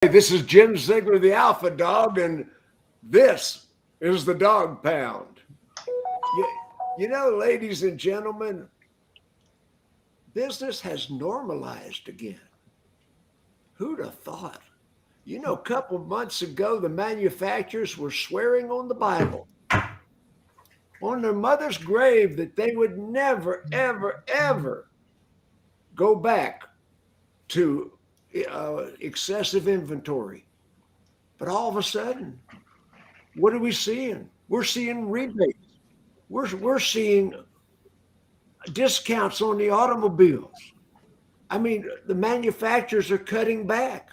Hey, this is Jim Ziegler, the Alpha Dawg, and this is the Dawg Pound. You know, ladies and gentlemen, business has normalized again. Who'd have thought? You know, a couple of months ago, the manufacturers were swearing on the Bible, on their mother's grave, that they would never, ever, ever go back to excessive inventory. But all of a sudden, what are we seeing? We're seeing rebates. We're seeing discounts on the automobiles. I mean, the manufacturers are cutting back.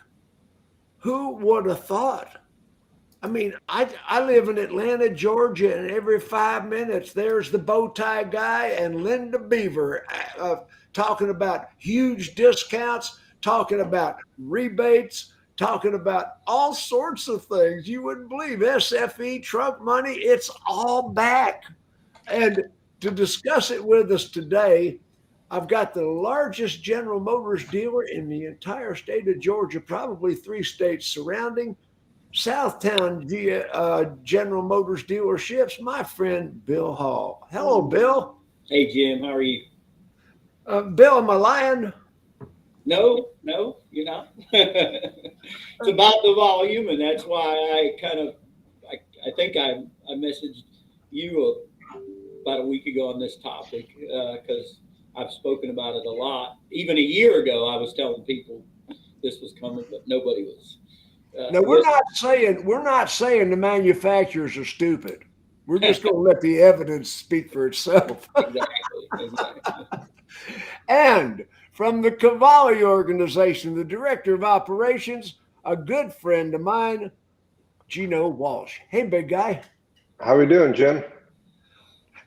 Who would have thought? I mean, I live in Atlanta, Georgia, and every 5 minutes there's the bow tie guy and Linda Beaver talking about huge discounts, talking about rebates, talking about all sorts of things you wouldn't believe. SFE, Trump money, it's all back. And to discuss it with us today, I've got the largest General Motors dealer in the entire state of Georgia, probably 3 states surrounding, Southtown General Motors dealerships, my friend Bill Hall. Hello, Bill. Hey, Jim, how are you? Bill, am I lying? No, you're not. It's about the volume, and that's why I think I messaged you about a week ago on this topic because I've spoken about it a lot. Even a year ago, I was telling people this was coming, but nobody was. No, we're not saying the manufacturers are stupid. We're just going to let the evidence speak for itself. Exactly. And from the Cavalli organization, the director of operations, a good friend of mine, Geno Walsh. Hey, big guy. How we doing, Jim?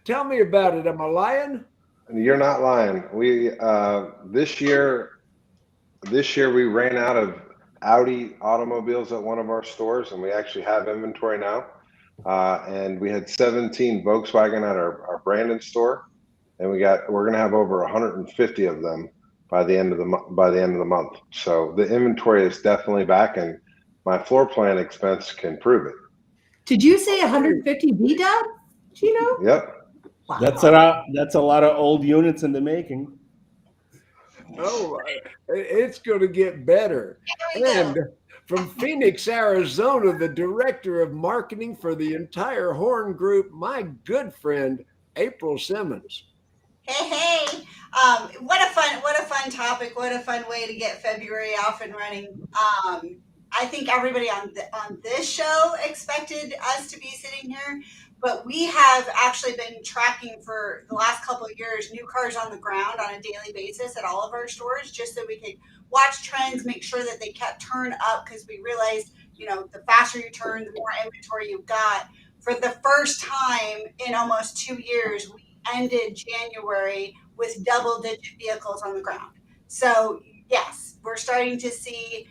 Tell me about it. Am I lying? You're not lying. We this year we ran out of Audi automobiles at one of our stores, and we actually have inventory now. And we had 17 Volkswagen at our Brandon store, and we're going to have over 150 of them by the end of the month. So the inventory is definitely back, and my floor plan expense can prove it. Did you say 150 VDOT, Geno? Yep. Wow. That's a lot of old units in the making. Oh, it's going to get better. And from Phoenix, Arizona, the director of marketing for the entire Horn Group, my good friend, April Simmons. Hey. What a fun topic. What a fun way to get February off and running. I think everybody on this show expected us to be sitting here, but we have actually been tracking for the last couple of years new cars on the ground on a daily basis at all of our stores, just so we could watch trends, make sure that they kept turn up, because we realized, the faster you turn, the more inventory you've got. For the first time in almost 2 years, we ended January with double-digit vehicles on the ground. So yes, we're starting to see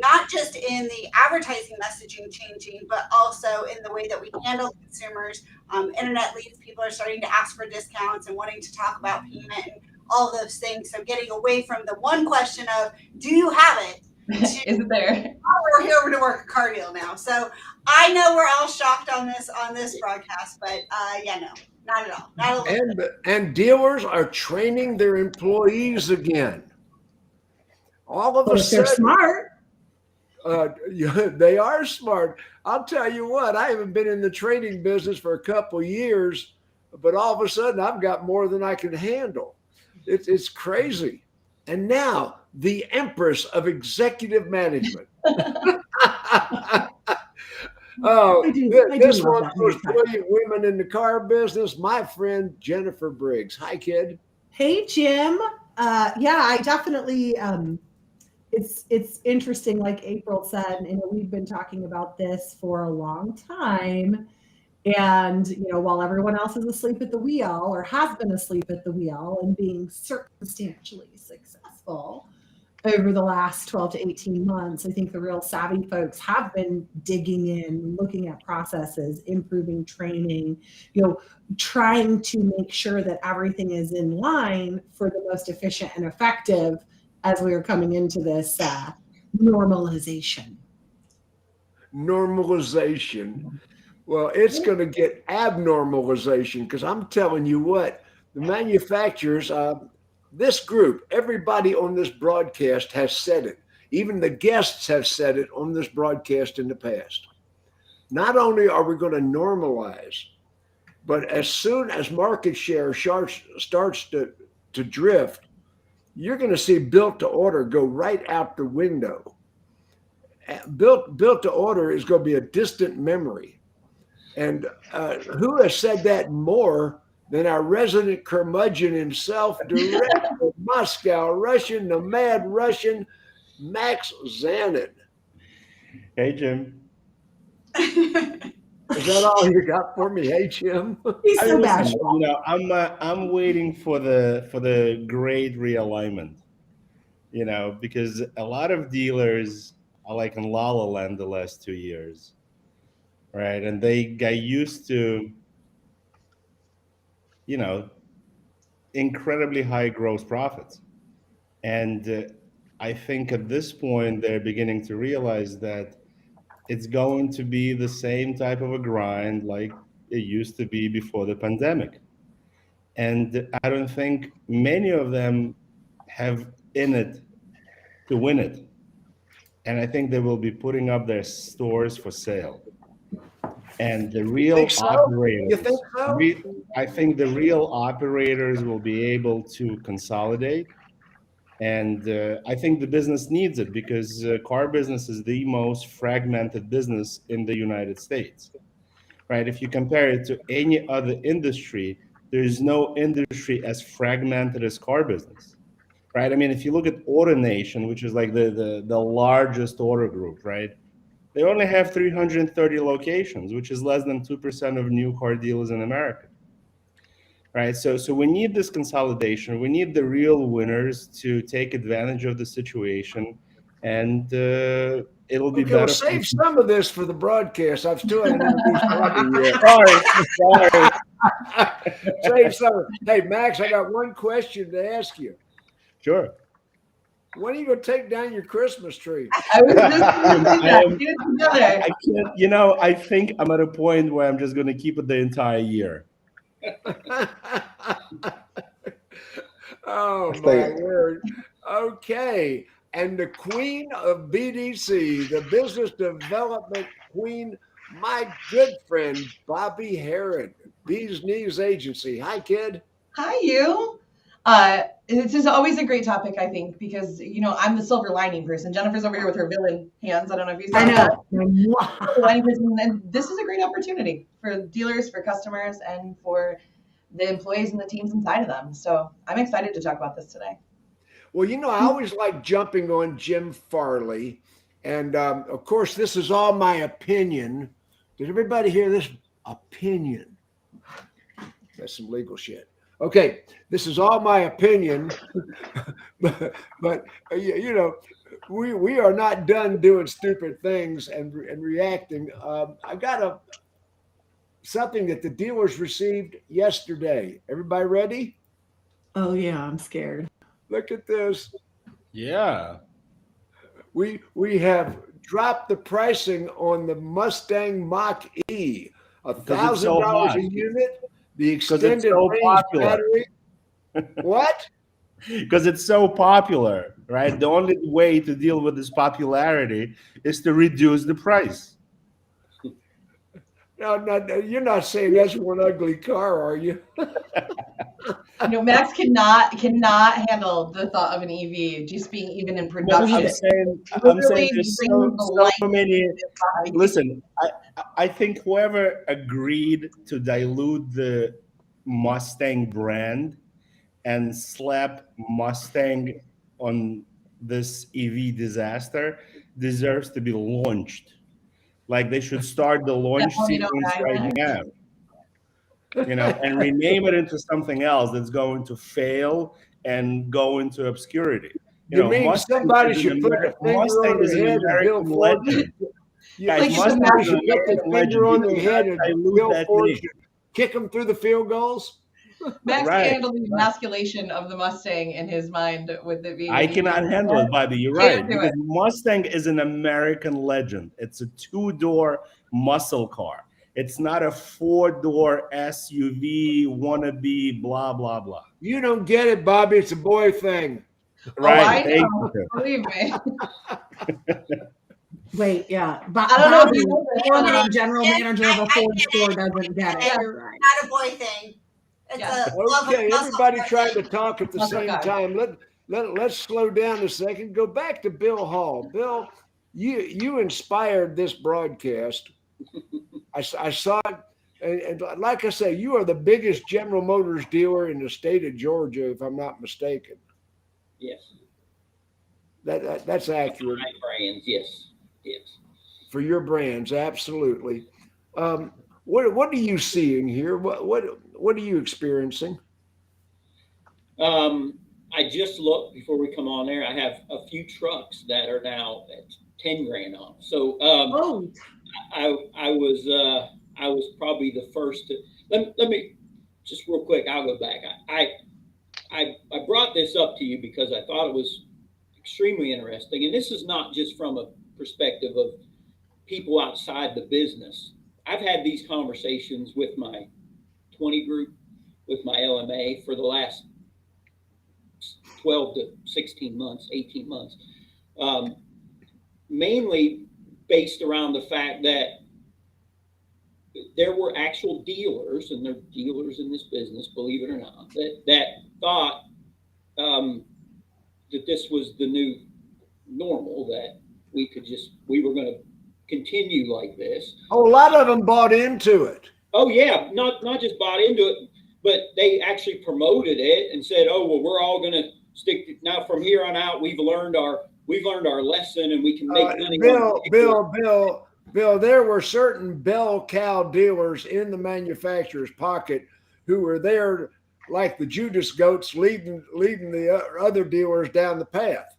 not just in the advertising messaging changing, but also in the way that we handle consumers. Internet leads, people are starting to ask for discounts and wanting to talk about payment and all those things. So getting away from the one question of, do you have it? Is it there? We're here to work a car deal now. So I know we're all shocked on this broadcast, but no, not at all. Not a little bit. And dealers are training their employees again. All of a sudden, they're smart. They are smart. I'll tell you what, I haven't been in the training business for a couple of years, but all of a sudden I've got more than I can handle. It's crazy. And now the empress of executive management. This one was brilliant women in the car business. My friend Jennifer Briggs. Hi, kid. Hey, Jim. I definitely. It's interesting, like April said, we've been talking about this for a long time. And, while everyone else is asleep at the wheel, or has been asleep at the wheel, and being circumstantially successful over the last 12 to 18 months, I think the real savvy folks have been digging in, looking at processes, improving training, trying to make sure that everything is in line for the most efficient and effective as we are coming into this normalization. normalization. Well, it's going to get abnormalization because I'm telling you what, the manufacturers, this group, everybody on this broadcast has said it. Even the guests have said it on this broadcast in the past. Not only are we going to normalize, but as soon as market share starts to drift, you're going to see built to order go right out the window. Built to order is going to be a distant memory. And who has said that more than our resident curmudgeon himself, director Moscow Russian, the mad Russian, Max Zanan? Hey, Jim. Is that all you got for me? Hey, Jim. He's so Listen, bashful. you know, I'm waiting for the great realignment. You know, because a lot of dealers are like in La La Land the last 2 years, right? And they got used to, you know, incredibly high gross profits. And I think at this point, they're beginning to realize that it's going to be the same type of a grind like it used to be before the pandemic. And I don't think many of them have in it to win it. And I think they will be putting up their stores for sale. And the real think so? operators, You think so? I think the real operators will be able to consolidate. And I think the business needs it because car business is the most fragmented business in the United States, right? If you compare it to any other industry, there is no industry as fragmented as car business, right? I mean, if you look at AutoNation, which is like the largest auto group, right? They only have 330 locations, which is less than 2% of new car dealers in America. Right, so we need this consolidation. We need the real winners to take advantage of the situation, and it'll be Okay, well, better. save some of this for the broadcast. I've still haven't introduced Bobbie yet. Sorry. Save some. Hey, Max, I got one question to ask you. Sure. When are you going to take down your Christmas tree? I was just going to do that. Get it together. I can't. You know, I think I'm at a point where I'm just going to keep it the entire year. Oh, my word. Okay. And the queen of BDC, the business development queen, my good friend, Bobbie Herron, Bees Knees Agency. Hi, kid. Hi, you. This is always a great topic, I think, because, you know, I'm the silver lining person. Jennifer's over here with her villain hands. I don't know if you saw that. Silver lining person. And this is a great opportunity for dealers, for customers, and for the employees and the teams inside of them. So I'm excited to talk about this today. Well, you know, I always like jumping on Jim Farley. And, of course, this is all my opinion. Did everybody hear this? Opinion. That's some legal shit. Okay, this is all my opinion, but you know, we are not done doing stupid things and reacting. I got something that the dealers received yesterday. Everybody ready? Oh yeah, I'm scared. Look at this. Yeah. We have dropped the pricing on the Mustang Mach-E, $1,000 a unit. The extended range battery. What? Because it's so popular, right? The only way to deal with this popularity is to reduce the price. No, you're not saying that's one ugly car, are you? You know, Max cannot handle the thought of an EV just being even in production. I'm saying there's so many. Listen, I think whoever agreed to dilute the Mustang brand and slap Mustang on this EV disaster deserves to be launched. Like they should start the launch sequence right now. You know, and rename it into something else that's going to fail and go into obscurity. You mean Mustang somebody should put a finger on their head and Bill Ford? Guys, Somebody Mustang should put the finger on their head and Bill Ford should kick them through the field goals? Max Right. can handle the emasculation of the Mustang in his mind with it being. I cannot handle it, Bobbie. You're Can't right. do Because it. Mustang is an American legend. It's a 2-door muscle car. It's not a 4-door SUV wannabe, blah, blah, blah. You don't get it, Bobbie. It's a boy thing. Right. I Thank know. you. Believe me. Wait, yeah. I don't know if Bobbie, you know this, former but, general manager of a Ford store, doesn't get it. Yeah. You're right. Not a boy thing. It's Yeah. a love of Okay, muscle everybody car trying thing. to talk at the Muscle same car. time. Let's slow down a second. Go back to Bill Hall. Bill, you inspired this broadcast. I saw it, and like I say, you are the biggest General Motors dealer in the state of Georgia, if I'm not mistaken. Yes. That's accurate My brands, yes. Yes. for your brands, absolutely. What are you seeing here? What are you experiencing? I just looked before we come on there. I have a few trucks that are now at 10 grand off. So Oh, I was probably the first to let me just real quick. I'll go back. I brought this up to you because I thought it was extremely interesting, and this is not just from a perspective of people outside the business. I've had these conversations with my 20 group, with my LMA for the last 12 to 16 months, 18 months, mainly based around the fact that there were actual dealers, and they're dealers in this business, believe it or not, that thought that this was the new normal, that we were going to continue like this. Oh, a lot of them bought into it. Oh yeah, not just bought into it, but they actually promoted it and said, "Oh well, we're all going to stick to, now from here on out. We've learned our lesson, and we can make money." Bill, there were certain bell cow dealers in the manufacturer's pocket who were there like the Judas goats leading the other dealers down the path.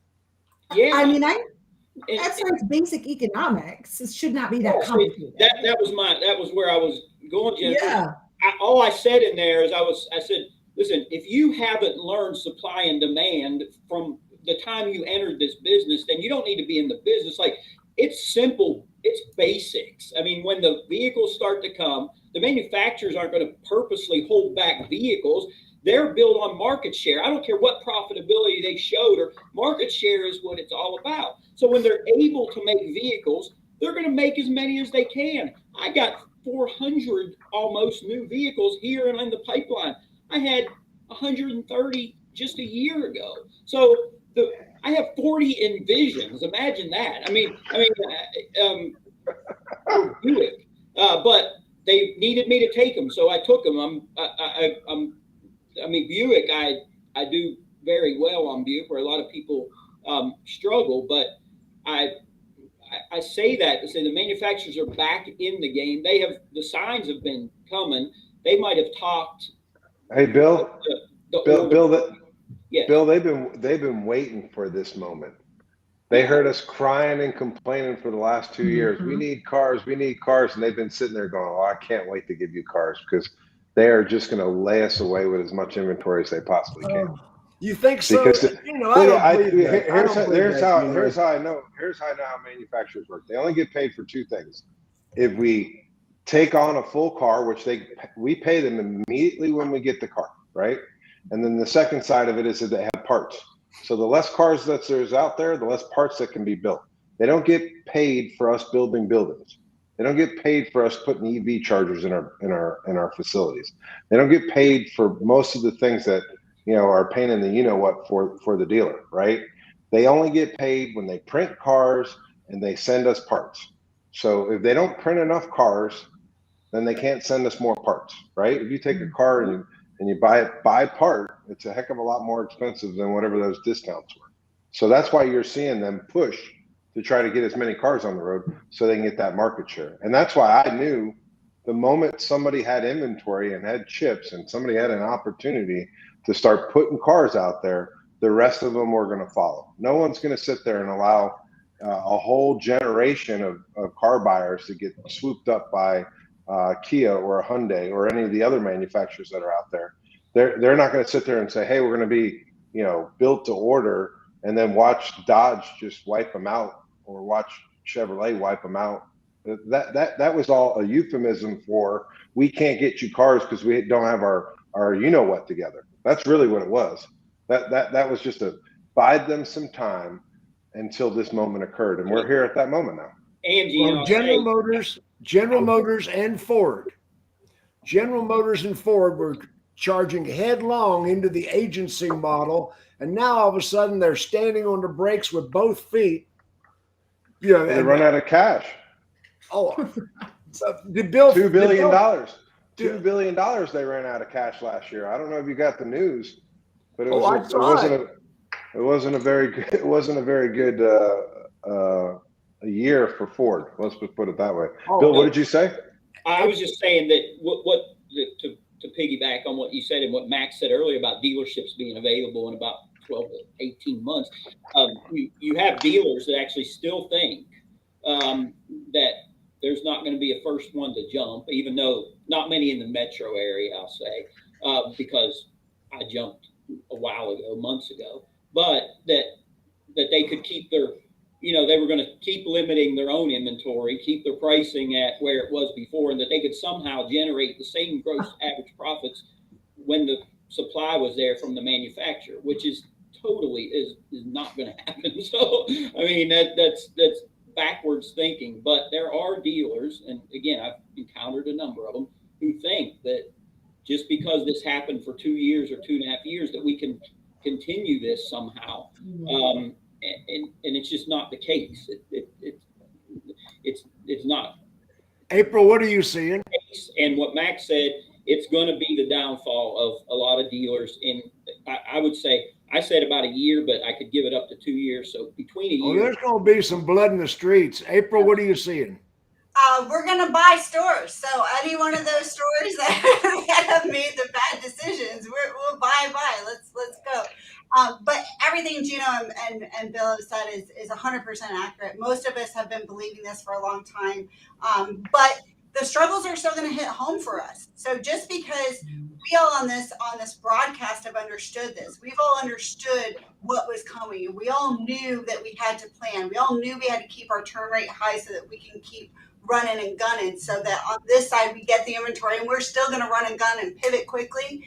Yeah, I mean, that's like basic economics. It should not be that complicated. That was where I was going, Jennifer. Yeah. All I said in there is I said, listen, if you haven't learned supply and demand from the time you entered this business, then you don't need to be in the business. Like, it's simple. It's basics. I mean, when the vehicles start to come, the manufacturers aren't going to purposely hold back vehicles. They're built on market share. I don't care what profitability they showed, or market share is what it's all about. So when they're able to make vehicles, they're going to make as many as they can. I got 400 almost new vehicles here and in the pipeline. I had 130 just a year ago. So I have 40 Envisions. Imagine that. Buick. But they needed me to take them, so I took them. Buick. I do very well on Buick, where a lot of people struggle. But I say that to say the manufacturers are back in the game. The signs have been coming. They might have talked. Hey, Bill. Yes. Bill, they've been waiting for this moment. They heard us crying and complaining for the last 2 years. We need cars, and they've been sitting there going, "Oh, I can't wait to give you cars," because they are just going to lay us away with as much inventory as they possibly can. You think so? Because here's how I know how manufacturers work. They only get paid for two things. If we take on a full car, which we pay them immediately when we get the car, right? And then the second side of it is that they have parts. So the less cars that there's out there, the less parts that can be built. They don't get paid for us building buildings. They don't get paid for us putting EV chargers in our facilities. They don't get paid for most of the things that are pain in the for the dealer, right? They only get paid when they print cars and they send us parts. So if they don't print enough cars, then they can't send us more parts, right? If you take a car and you buy it by part, it's a heck of a lot more expensive than whatever those discounts were. So that's why you're seeing them push to try to get as many cars on the road so they can get that market share. And that's why I knew the moment somebody had inventory and had chips and somebody had an opportunity to start putting cars out there, the rest of them were going to follow. No one's going to sit there and allow a whole generation of car buyers to get swooped up by Kia or a Hyundai or any of the other manufacturers that are out there. They're not going to sit there and say, hey, we're going to be, built to order, and then watch Dodge just wipe them out, or watch Chevrolet wipe them out. That was all a euphemism for, we can't get you cars because we don't have our what together. That's really what it was. That was just to bide them some time until this moment occurred, and we're here at that moment now. And General Motors and Ford. General Motors and Ford were charging headlong into the agency model, and now all of a sudden they're standing on the brakes with both feet. They run out of cash. Oh, the bill, $2 billion. $2 billion they ran out of cash last year. I don't know if you got the news, but it wasn't a very good a year for Ford. Let's just put it that way. Bill, what did you say? I was just saying that to piggyback on what you said and what Max said earlier about dealerships being available in about 12 to 18 months. You have dealers that actually still think that there's not going to be a first one to jump, even though not many in the metro area, I'll say, because I jumped a while ago, months ago, but that they could keep their, they were going to keep limiting their own inventory, keep their pricing at where it was before, and that they could somehow generate the same gross average profits when the supply was there from the manufacturer, which is totally is not going to happen. So, I mean, that's backwards thinking, but there are dealers, and again, I've encountered a number of them, who think that just because this happened for 2 years or 2.5 years, that we can continue this somehow. And it's just not the case. It's not. April, what are you seeing? And what Max said, it's going to be the downfall of a lot of dealers. And I would say, I said about a year, but I could give it up to 2 years. So between a year. There's going to be some blood in the streets. April, what are you seeing? We're going to buy stores. So any one of those stores that have made the bad decisions, we'll buy. Let's go. But everything Geno and Bill have said is 100% accurate. Most of us have been believing this for a long time. But the struggles are still going to hit home for us. So just because we all on this broadcast have understood this, we've all understood what was coming. We all knew that we had to plan. We all knew we had to keep our turn rate high so that we can keep running and gunning, so that on this side we get the inventory, and we're still going to run and gun and pivot quickly.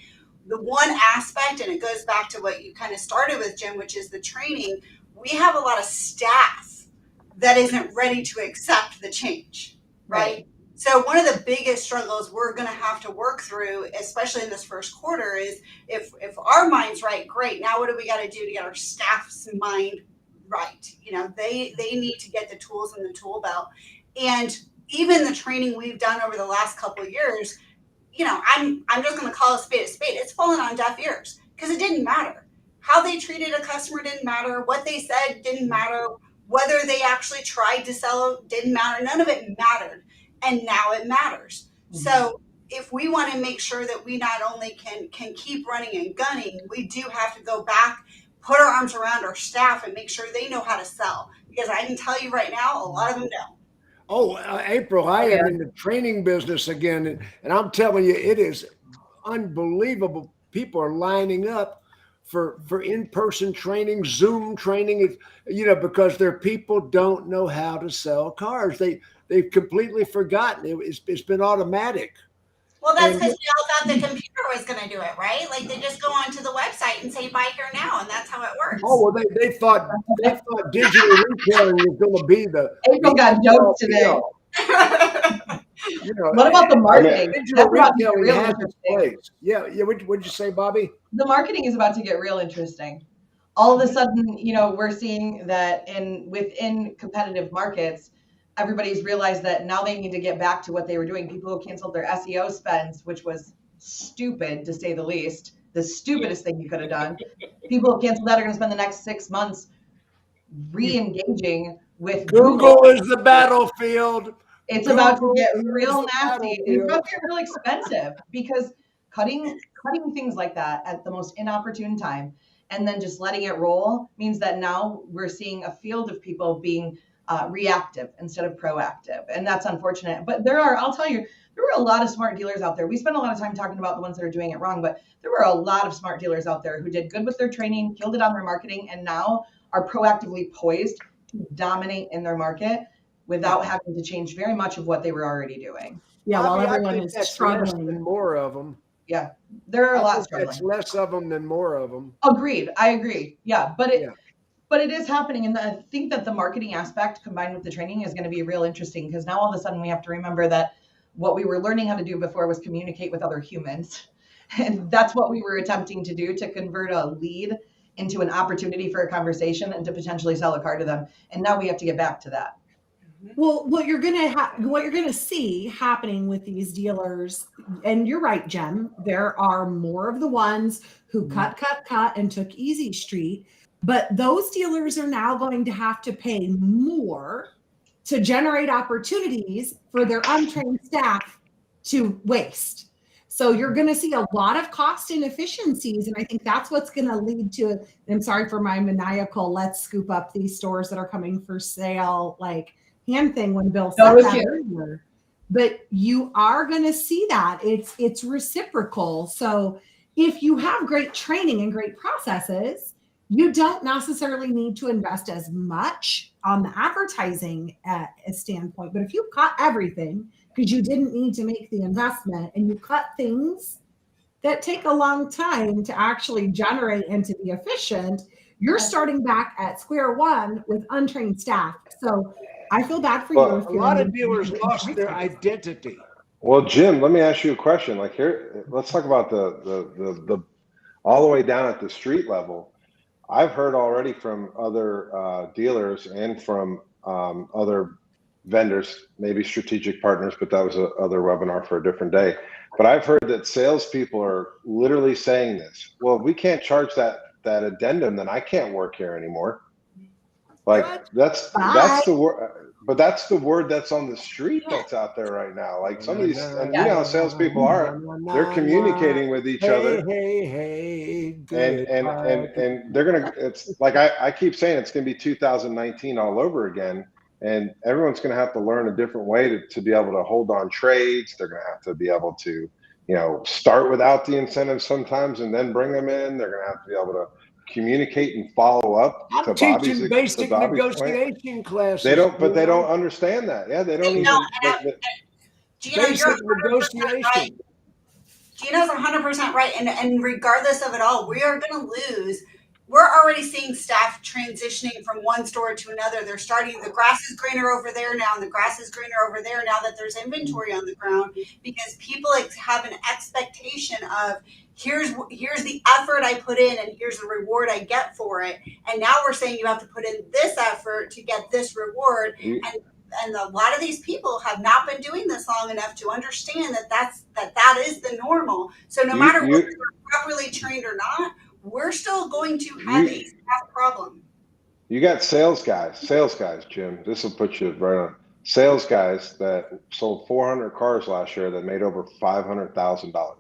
The one aspect, and it goes back to what you kind of started with, Jim, which is the training. We have a lot of staff that isn't ready to accept the change, right? So one of the biggest struggles we're going to have to work through, especially in this first quarter, is if our mind's right, great. Now what do we got to do to get our staff's mind right? They need to get the tools in the tool belt. And even the training we've done over the last couple of years, I'm just going to call a spade a spade. It's fallen on deaf ears because it didn't matter. How they treated a customer didn't matter. What they said didn't matter. Whether they actually tried to sell didn't matter. None of it mattered. And now it matters. Mm-hmm. So if we want to make sure that we not only can keep running and gunning, we do have to go back, put our arms around our staff and make sure they know how to sell. Because I can tell you right now, a lot of them don't. Oh, April, I am in the training business again, and I'm telling you, it is unbelievable. People are lining up for in-person training, Zoom training, because their people don't know how to sell cars. They've completely forgotten. It's been automatic. Well, that's because we all thought the computer was going to do it, right? Like they just go onto the website and say buy here now, and that's how it works. Oh, well, they thought digital retailing was going to be the. April got jokes today. What about the marketing? Digital retailing has its place. Yeah. What'd you say, Bobbie? The marketing is about to get real interesting. All of a sudden, we're seeing that within competitive markets, everybody's realized that now they need to get back to what they were doing. People who canceled their SEO spends, which was stupid to say the least, the stupidest thing you could have done. People who canceled that are going to spend the next 6 months re-engaging with Google is the battlefield. It's about to get real nasty. It's about to get real expensive because cutting things like that at the most inopportune time and then just letting it roll means that now we're seeing a field of people being reactive instead of proactive. And that's unfortunate. But I'll tell you, there were a lot of smart dealers out there. We spent a lot of time talking about the ones that are doing it wrong, but there were a lot of smart dealers out there who did good with their training, killed it on their marketing, and now are proactively poised to dominate in their market without having to change very much of what they were already doing. Yeah, while Bobbie, I everyone think is that's less struggling. than more of them. Yeah, there are a lot struggling. That's less of them than more of them. Agreed. I agree. Yeah, but Yeah. but it is happening. And I think that the marketing aspect combined with the training is going to be real interesting, because now all of a sudden we have to remember that what we were learning how to do before was communicate with other humans. And that's what we were attempting to do, to convert a lead into an opportunity for a conversation and to potentially sell a car to them. And now we have to get back to that. Well, what you're gonna see happening with these dealers, and you're right, Jem, there are more of the ones who cut and took Easy Street, but those dealers are now going to have to pay more to generate opportunities for their untrained staff to waste. So you're going to see a lot of cost inefficiencies, and I think that's what's going to lead to. I'm sorry for my maniacal "let's scoop up these stores that are coming for sale" like hand thing when Bill said that earlier. But you are going to see that it's reciprocal. So if you have great training and great processes, you don't necessarily need to invest as much on the advertising standpoint. But if you cut everything because you didn't need to make the investment, and you cut things that take a long time to actually generate and to be efficient, you're starting back at square one with untrained staff. So I feel bad for you. A lot of dealers lost their identity. Well, Jim, let me ask you a question. Like, here, let's talk about the all the way down at the street level. I've heard already from other dealers and from other vendors, maybe strategic partners, but that was another webinar for a different day. But I've heard that salespeople are literally saying this. Well, if we can't charge that addendum, then I can't work here anymore. Like that's the word, but that's the word that's on the street that's out there right now. Like some of these, and you know how salespeople are, they're communicating with each other. Hey, and they're gonna. It's like I keep saying, it's gonna be 2019 all over again, and everyone's gonna have to learn a different way to be able to hold on trades. They're gonna have to be able to, start without the incentives sometimes and then bring them in. They're gonna have to be able to communicate and follow up. I'm teaching basic negotiation classes. They don't understand that. Yeah, they don't even. Basic negotiation. Gino's 100% right, and regardless of it all, we are going to lose. We're already seeing staff transitioning from one store to another. They're starting. The grass is greener over there now, and the grass is greener over there now that there's inventory on the ground, because people have an expectation of, here's the effort I put in and here's the reward I get for it. And now we're saying you have to put in this effort to get this reward. And a lot of these people have not been doing this long enough to understand that is the normal. So no matter whether they're properly trained or not, we're still going to have a staff problem. You got sales guys, Jim. This will put you right on. Sales guys that sold 400 cars last year that made over $500,000.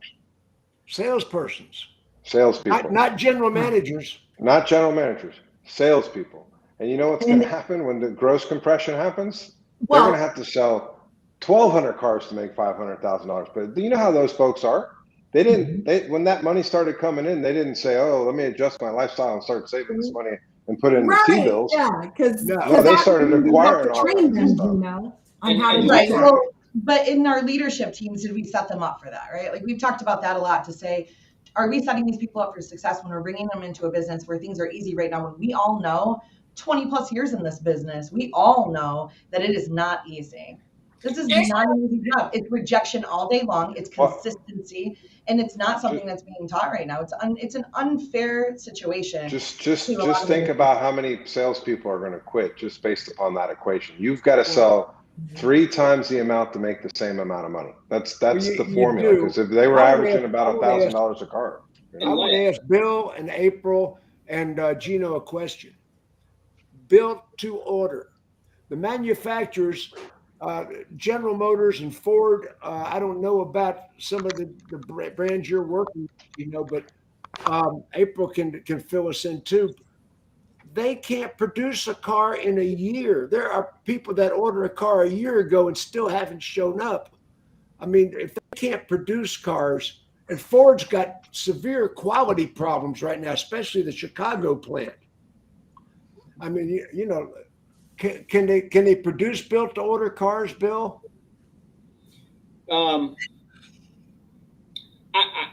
Salespeople. Not general managers. Not general managers. Salespeople. And you know what's going to happen when the gross compression happens? They're going to have to sell 1,200 cars to make $500,000. But do you know how those folks are? They didn't. When that money started coming in, they didn't say, "Oh, let me adjust my lifestyle and start saving this money and put it in the T-bills." Yeah, because they started acquiring all that stuff. On how to right. Well, but in our leadership teams, did we set them up for that? Right? Like we've talked about that a lot, to say, are we setting these people up for success when we're bringing them into a business where things are easy right now? When we all know 20 plus years in this business, we all know that it is not easy. This is not an easy job. It's rejection all day long. It's consistency, and it's not something that's being taught right now. It's an unfair situation. Just think about how many salespeople are going to quit just based upon that equation. You've got to sell 3 times the amount to make the same amount of money. That's the formula. Because if they were averaging about $1,000 a car. I want to ask Bill and April and Geno a question. Built to order. The manufacturers, General Motors and Ford, I don't know about some of the brands you're working with, but April can fill us in too. they can't produce a car in a year. There are people that ordered a car a year ago and still haven't shown up. I mean, if they can't produce cars, and Ford's got severe quality problems right now, especially the Chicago plant. I mean, you know, can they produce built to order cars, Bill?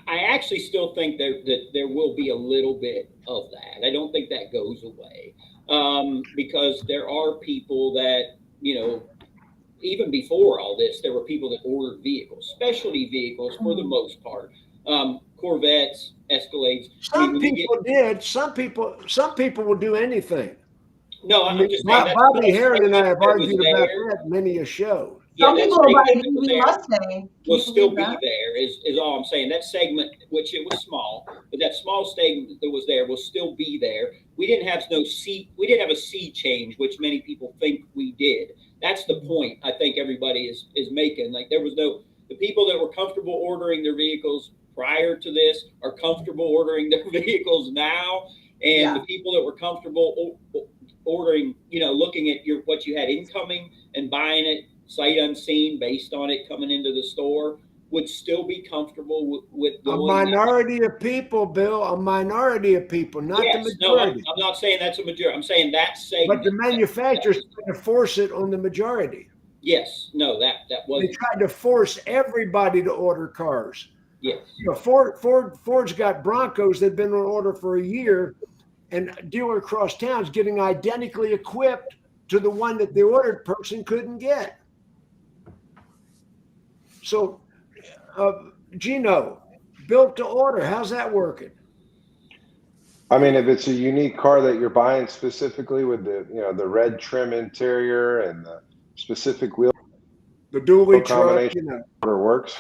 I actually still think that there will be a little bit of that. I don't think that goes away, because there are people that, you know, even before all this, there were people that ordered vehicles, specialty vehicles for the most part, Corvettes, Escalades. Some people did. Some people will do anything. No, I'm just saying that Bobbie HerrMax and I have argued about that many a show. Some people will buy an EV there Mustang. will still be there, is all I'm saying. That segment, which it was small, but that small segment that was there will still be there. We didn't have a sea change, which many people think we did. That's the point I think everybody is making. Like, there was the people that were comfortable ordering their vehicles prior to this are comfortable ordering their vehicles now, and the people that were comfortable ordering, you know, looking at what you had incoming and buying it sight unseen based on it coming into the store would still be comfortable with a minority of people, Bill. A minority of people, not the majority. No, I'm not saying that's a majority. I'm saying that segment. But the manufacturers tried to force it on the majority. Yes, no, that was. They tried to force everybody to order cars. Yes. You know, Ford's got Broncos that've been on order for a year, and dealer across town is getting identically equipped to the one that the ordered person couldn't get. So, Geno, built to order, how's that working? I mean, if it's a unique car that you're buying specifically with the, you know, the red trim interior and the specific wheel, the dually combination, truck, order works.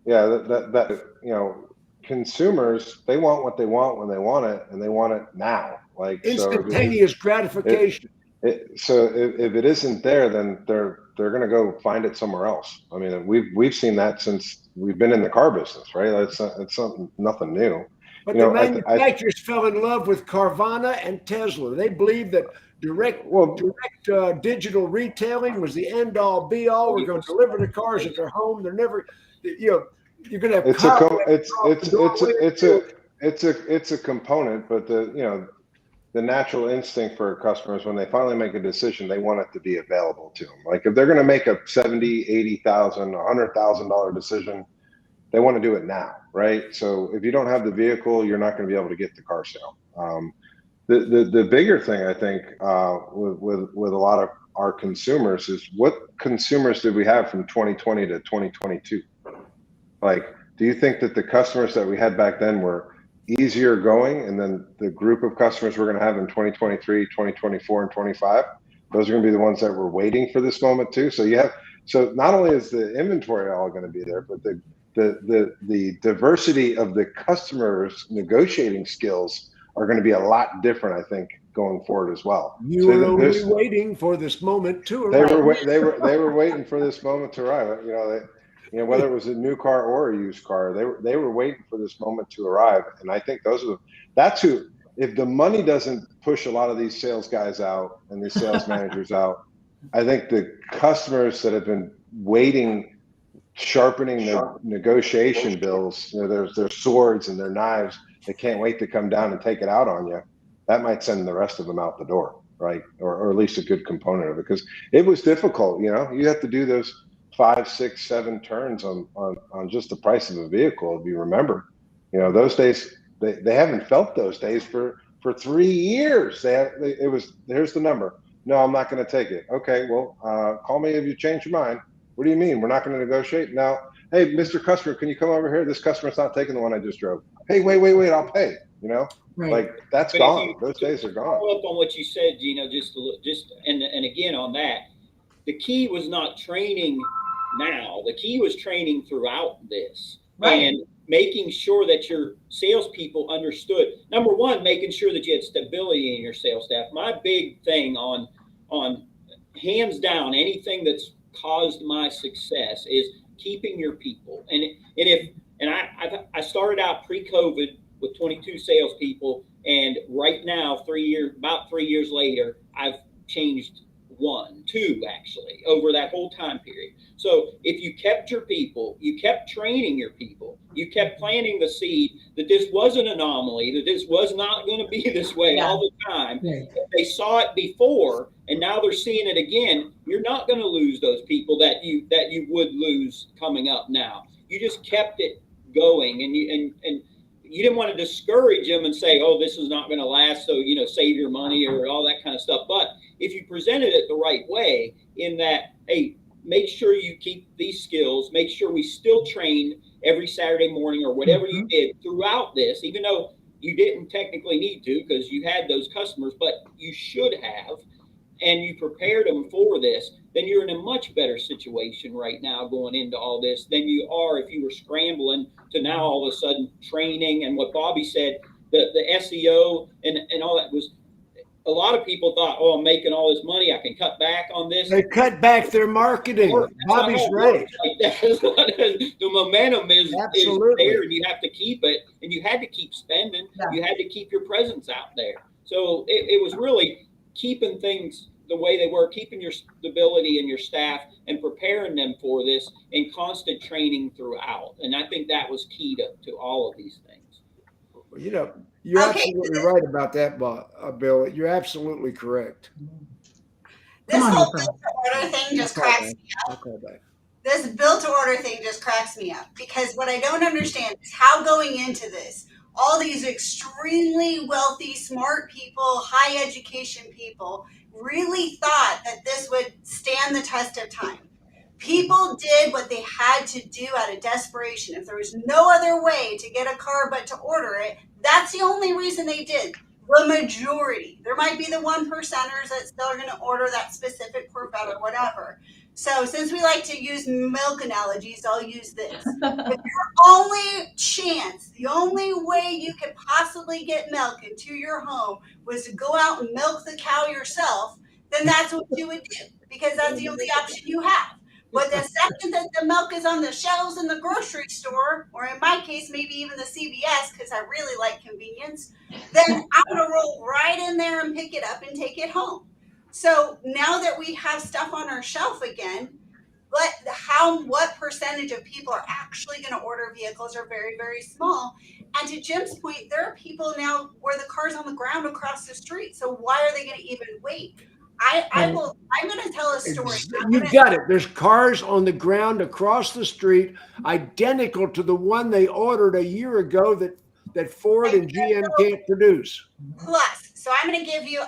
Yeah, that you know, consumers, they want what they want when they want it, and they want it now. Like instantaneous gratification. So if it isn't there, then they're going to go find it somewhere else. I mean, we've seen that since we've been in the car business, right? It's nothing new. But the manufacturers fell in love with Carvana and Tesla. They believed that direct digital retailing was the end all be all. We're going to deliver the cars at their home. They're never, you know, you're going to have it's a component, but the natural instinct for customers, when they finally make a decision, they want it to be available to them. Like, if they're going to make a $70,000, $80,000, $100,000 decision, they want to do it now, right? So if you don't have the vehicle, you're not going to be able to get the car sale. The bigger thing, I think, with a lot of our consumers is, what consumers did we have from 2020 to 2022? Like, do you think that the customers that we had back then were easier going, and then the group of customers we're going to have in 2023, 2024, and 25, those are going to be the ones that were waiting for this moment too? So not only is the inventory all going to be there, but the diversity of the customers' negotiating skills are going to be a lot different, I think, going forward as well. You were only waiting for this moment to arrive. They were waiting for this moment to arrive. You know, whether it was a new car or a used car, they were waiting for this moment to arrive. And I think that's who, if the money doesn't push a lot of these sales guys out and these sales managers out, I think the customers that have been waiting, sharpening their negotiation bills, you know, their swords and their knives, they can't wait to come down and take it out on you. That might send the rest of them out the door, right? Or at least a good component of it, because it was difficult. You know, you have to do those 5, 6, 7 turns on just the price of a vehicle. If you remember, you know, those days, they haven't felt those days for 3 years. Here's the number. No, I'm not going to take it. Okay, well, call me if you change your mind. What do you mean? We're not going to negotiate? Now, hey, Mr. Customer, can you come over here? This customer's not taking the one I just drove. Hey, wait, I'll pay. You know, right. Like, that's gone. Those days are gone. Follow up on what you said, Geno, and again on that, the key was not training now. The key was training throughout this, right, and making sure that your salespeople understood. Number one, making sure that you had stability in your sales staff. My big thing on hands down, anything that's caused my success is keeping your people. I started out pre-COVID with 22 salespeople, And right now, about 3 years later, I've changed 2 actually over that whole time period. So if you kept your people, you kept training your people, you kept planting the seed that this was an anomaly, that this was not going to be this way all the time. Right. If they saw it before and now they're seeing it again, you're not going to lose those people that you would lose coming up now. You just kept it going, and you didn't want to discourage them and say, oh, this is not going to last, so save your money or all that kind of stuff. But if you presented it the right way, in that, hey, make sure you keep these skills, make sure we still train every Saturday morning or whatever you did throughout this, even though you didn't technically need to because you had those customers, but you should have, and you prepared them for this, then you're in a much better situation right now going into all this than you are if you were scrambling to now all of a sudden training. And what Bobbie said, the SEO and all that was, a lot of people thought, oh, I'm making all this money, I can cut back on this. They cut back their marketing. Bobbie's right. The momentum is there, and you have to keep it, and you had to keep spending. Yeah. You had to keep your presence out there. So it was really keeping things the way they were, keeping your stability and your staff and preparing them for this, and constant training throughout. And I think that was key to all of these things. You're absolutely right about that, Bill. You're absolutely correct. This whole build-to-order thing just cracks me up. This build-to-order thing just cracks me up, because what I don't understand is how, going into this, all these extremely wealthy, smart people, high education people really thought that this would stand the test of time. People did what they had to do out of desperation. If there was no other way to get a car but to order it, that's the only reason they did. The majority. There might be the 1%ers that still are going to order that specific Corvette or whatever. So since we like to use milk analogies, I'll use this. If your only chance, the only way you could possibly get milk into your home was to go out and milk the cow yourself, then that's what you would do, because that's the only option you have. But the second that the milk is on the shelves in the grocery store, or in my case, maybe even the CVS, because I really like convenience, then I'm going to roll right in there and pick it up and take it home. So now that we have stuff on our shelf again, what percentage of people are actually going to order vehicles are very, very small. And to Jim's point, there are people now where the car's on the ground across the street. So why are they going to even wait? I'm going to tell a story. You got it. There's cars on the ground across the street, identical to the one they ordered a year ago that Ford and GM can't produce. Plus, so I'm going to give you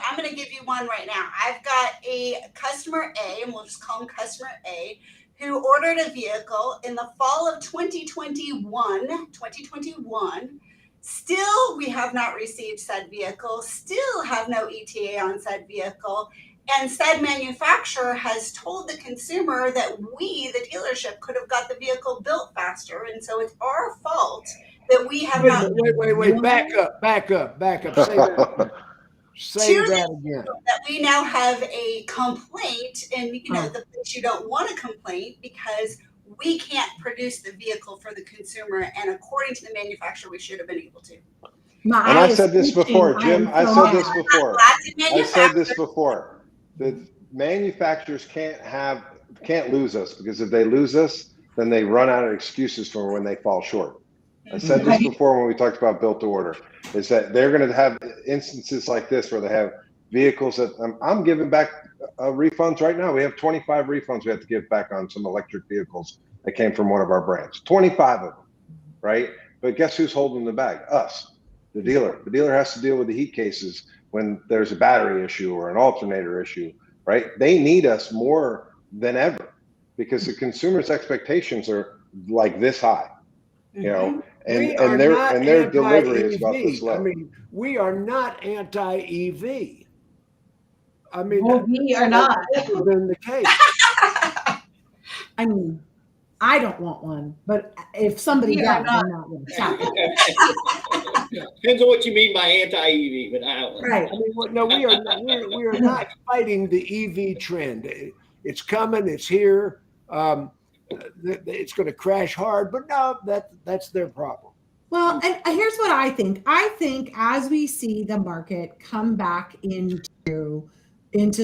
one right now. I've got a customer A, and we'll just call him customer A, who ordered a vehicle in the fall of 2021. Still, we have not received said vehicle, still have no ETA on said vehicle. And said manufacturer has told the consumer that we, the dealership, could have got the vehicle built faster. And so it's our fault that we have not. Wait. Back up. Say that. Say that again. That we now have a complaint, and the place you don't want a complaint, because we can't produce the vehicle for the consumer. And according to the manufacturer, we should have been able to. And I said this before, Jim. I said this before. The manufacturers can't lose us, because if they lose us, then they run out of excuses for when they fall short. I said this before when we talked about built to order, is that they're going to have instances like this where they have vehicles that I'm giving back refunds right now. We have 25 refunds we have to give back on some electric vehicles that came from one of our brands. 25 of them, right? But guess who's holding the bag? Us, the dealer. The dealer has to deal with the heat cases when there's a battery issue or an alternator issue, right? They need us more than ever, because the consumer's expectations are like this high, and their delivery is about this low. I mean, we are not anti-EV. I mean, we are not. That's never been the case. I mean, I don't want one, but if somebody does, I'm not going to stop it. Depends on what you mean by anti-EV, but I don't. Right. I mean, no, we are not fighting the EV trend. It's coming. It's here. It's going to crash hard, but no, that's their problem. Well, and here's what I think. I think as we see the market come back into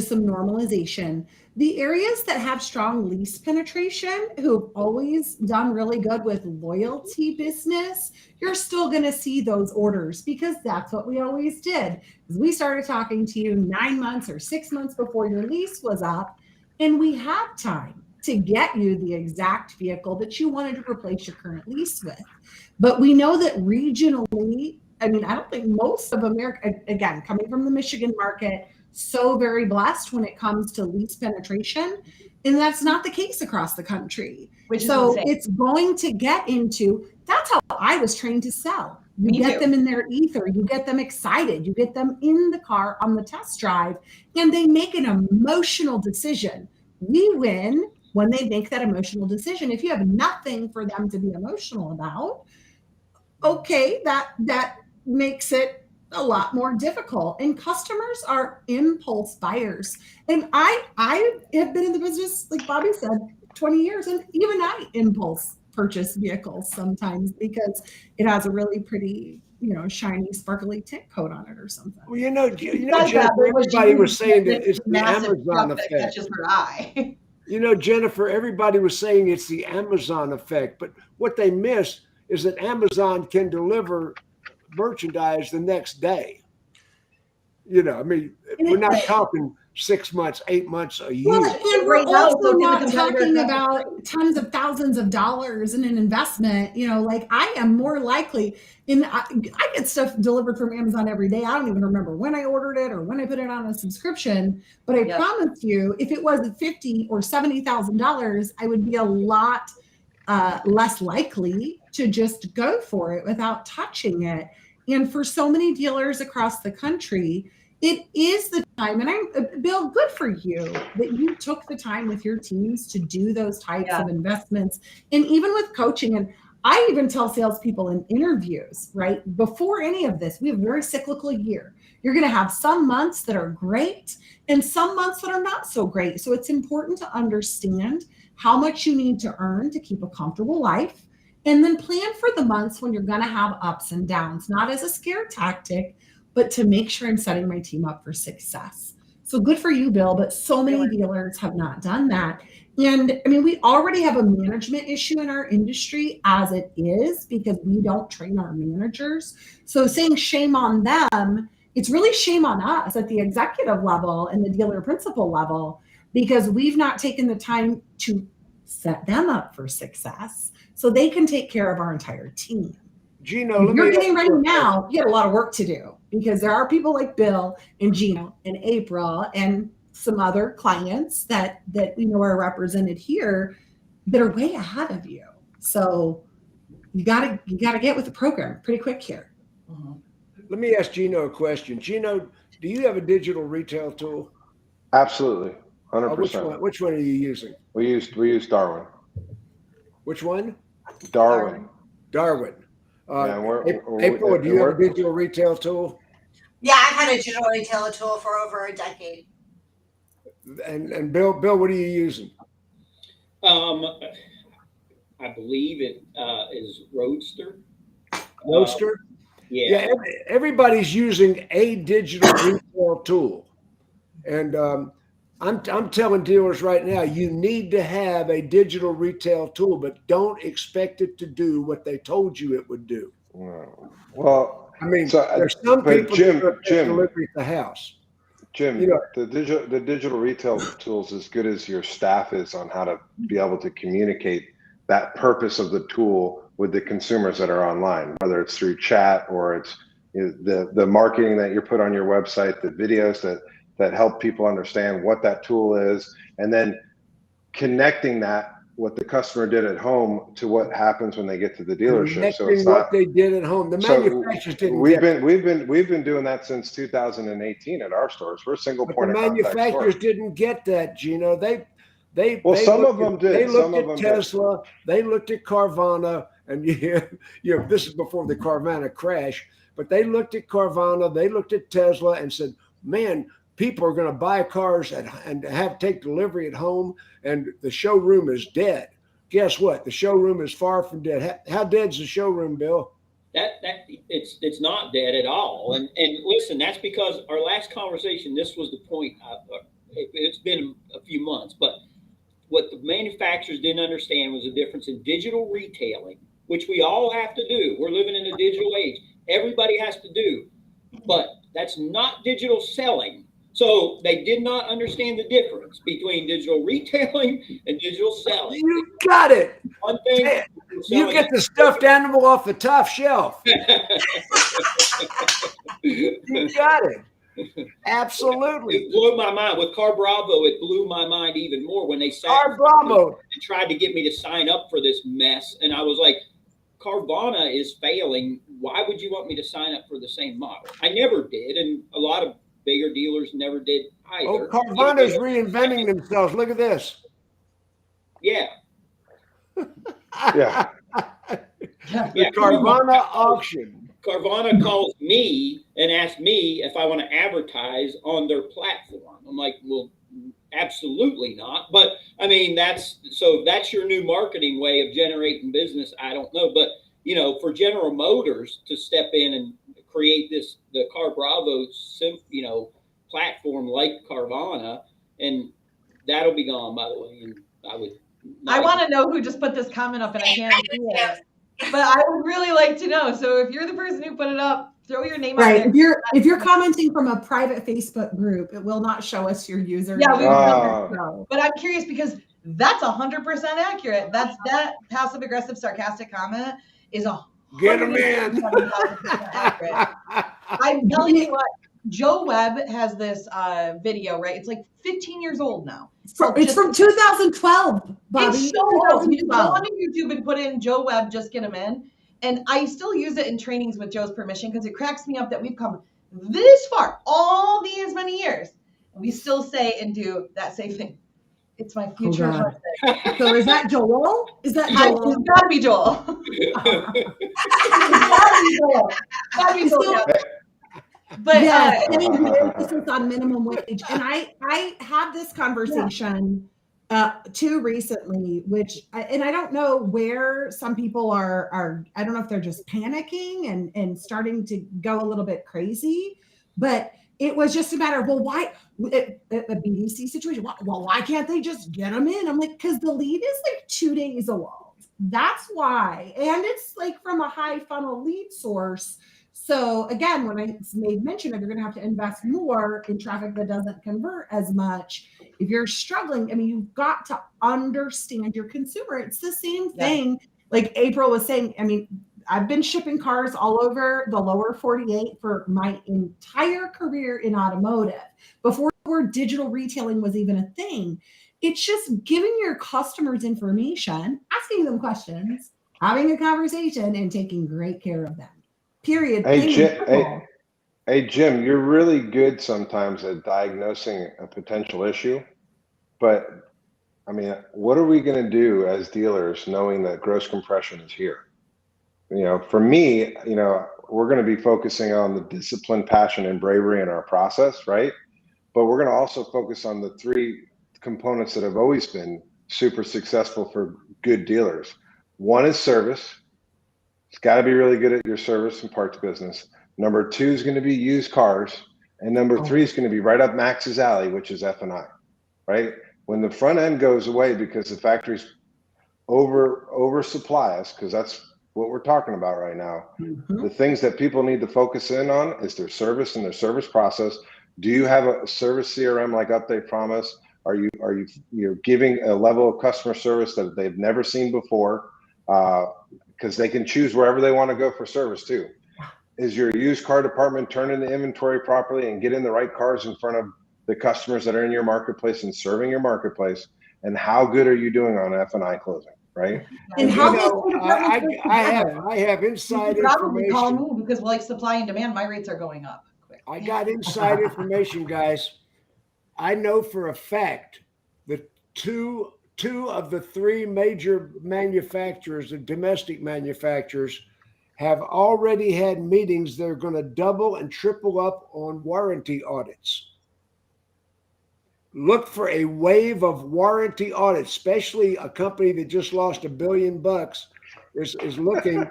some normalization, the areas that have strong lease penetration, who have always done really good with loyalty business, you're still going to see those orders because that's what we always did. We started talking to you 9 months or 6 months before your lease was up, and we had time to get you the exact vehicle that you wanted to replace your current lease with. But we know that regionally, I mean, I don't think most of America, again, coming from the Michigan market, so very blessed when it comes to lease penetration. And that's not the case across the country. Which is so insane. it's going to get into, that's how I was trained to sell. You get them in their ether, you get them excited, you get them in the car on the test drive, and they make an emotional decision. We win when they make that emotional decision. If you have nothing for them to be emotional about, okay, that makes it a lot more difficult. And customers are impulse buyers. And I have been in the business, like Bobbie said, 20 years, and even I impulse purchase vehicles sometimes because it has a really pretty, shiny, sparkly tint coat on it or something. Well, Jennifer, everybody was saying that it's the Amazon effect. That catches her eye. Jennifer, everybody was saying it's the Amazon effect, but what they missed is that Amazon can deliver merchandise the next day. We're not talking 6 months, 8 months, a year. Well, and we're also not talking about tons of thousands of dollars in an investment. Like I am more likely, I get stuff delivered from Amazon every day. I don't even remember when I ordered it or when I put it on a subscription. But I promise you, if it was $50,000 or $70,000, I would be a lot less likely to just go for it without touching it. And for so many dealers across the country, it is the time. And Bill, good for you that you took the time with your teams to do those types of investments. And even with coaching, and I even tell salespeople in interviews, right, before any of this, we have a very cyclical year. You're going to have some months that are great and some months that are not so great. So it's important to understand how much you need to earn to keep a comfortable life, and then plan for the months when you're going to have ups and downs, not as a scare tactic, but to make sure I'm setting my team up for success. So good for you, Bill, but so many dealers have not done that. And I mean, we already have a management issue in our industry as it is because we don't train our managers. So saying shame on them, it's really shame on us at the executive level and the dealer principal level, because we've not taken the time to set them up for success so they can take care of our entire team. Geno, you're getting ready now, you got a lot of work to do because there are people like Bill and Geno and April and some other clients that we know are represented here that are way ahead of you. So you gotta get with the program pretty quick here. Let me ask Geno a question. Geno, do you have a digital retail tool? Absolutely, 100%. Which one are you using? We use Darwin. Which one? Darwin. April, do you have a digital retail tool? Yeah, I've had a digital retail tool for over a decade. And Bill, what are you using? I believe it is Roadster. Roadster? Yeah. Everybody's using a digital retail tool, and I'm telling dealers right now, you need to have a digital retail tool, but don't expect it to do what they told you it would do. Well, I mean, there's some people that delivery at the house. Jim, the digital retail tool is as good as your staff is on how to be able to communicate that purpose of the tool with the consumers that are online, whether it's through chat or it's the marketing that you put on your website, the videos that help people understand what that tool is, and then connecting that what the customer did at home to what happens when they get to the dealership. So it's what they did at home. The manufacturers didn't. We've been doing that since 2018 at our stores. We're single point of contact. The manufacturers didn't get that, Geno. Some of them did. They looked at Tesla. They looked at Carvana, and this is before the Carvana crash. But they looked at Carvana. They looked at Tesla and said, "Man, people are going to buy cars and take delivery at home, and the showroom is dead." Guess what? The showroom is far from dead. How dead's the showroom, Bill? It's not dead at all. And listen, that's because our last conversation, this was the point. It's been a few months, but what the manufacturers didn't understand was the difference in digital retailing, which we all have to do. We're living in a digital age. Everybody has to do, but that's not digital selling. So they did not understand the difference between digital retailing and digital selling. You got it. One thing, you get the stuffed animal off the top shelf. You got it. Absolutely. It blew my mind. With Car Bravo, it blew my mind even more when they sat Car Bravo and tried to get me to sign up for this mess. And I was like, Carvana is failing. Why would you want me to sign up for the same model? I never did. And a lot of bigger dealers never did either. Oh, Carvana's reinventing themselves. Look at this. Yeah. Yeah. The Carvana auction. Carvana calls me and asks me if I want to advertise on their platform. I'm like, well, absolutely not. But I mean, that's your new marketing way of generating business. I don't know. But, you know, for General Motors to step in and create the Car Bravo, platform like Carvana, and that'll be gone, by the way. And I want to know who just put this comment up, and I can't see it. But I would really like to know. So if you're the person who put it up, throw your name out there. If you're commenting from a private Facebook group, it will not show us your username. Yeah, but I'm curious because that's 100% accurate. That passive aggressive sarcastic comment is get them in. Accurate. I'm telling you what, Joe Webb has this video, right? It's like 15 years old now. It's from 2012, Bobbie. It's so old. You just go onto YouTube and put in Joe Webb, just get him in. And I still use it in trainings with Joe's permission because it cracks me up that we've come this far, all these many years. And we still say and do that same thing. It's my future husband. So is that Joel? Is that Joel? It's gotta be Joel. It's gotta be Joel. But yes, emphasis on minimum wage, and I had this conversation too recently, and I don't know where some people are. I don't know if they're just panicking and starting to go a little bit crazy, but it was just a matter of, well, why a BDC situation? Why can't they just get them in? I'm like, because the lead is like 2 days old. That's why, and it's like from a high funnel lead source. So again, when I made mention of you're going to have to invest more in traffic that doesn't convert as much, if you're struggling, I mean, you've got to understand your consumer. It's the same thing. Like April was saying, I mean, I've been shipping cars all over the lower 48 for my entire career in automotive before digital retailing was even a thing. It's just giving your customers information, asking them questions, having a conversation, and taking great care of them. Period. Hey, Jim, you're really good sometimes at diagnosing a potential issue, but I mean, what are we going to do as dealers knowing that gross compression is here? You know, for me, you know, we're going to be focusing on the discipline, passion, and bravery in our process, right? But we're going to also focus on the 3 components that have always been super successful for good dealers. One is service. It's got to be really good at your service and parts business. Number 2 is going to be used cars. And number 3 is going to be right up Max's alley, which is F&I, right? When the front end goes away because the factories oversupply us, because that's what we're talking about right now. Mm-hmm. The things that people need to focus in on is their service and their service process. Do you have a service CRM like Update Promise? Are you giving a level of customer service that they've never seen before? Because they can choose wherever they want to go for service too. Is your used car department turning the inventory properly and getting the right cars in front of the customers that are in your marketplace and serving your marketplace? And how good are you doing on F&I closing, right? And how I have inside information. Probably call me because like supply and demand, my rates are going up quick. I got inside information, guys. I know for a fact that two of the 3 major manufacturers, the domestic manufacturers, have already had meetings. They're going to double and triple up on warranty audits. Look for a wave of warranty audits, especially a company that just lost $1 billion is looking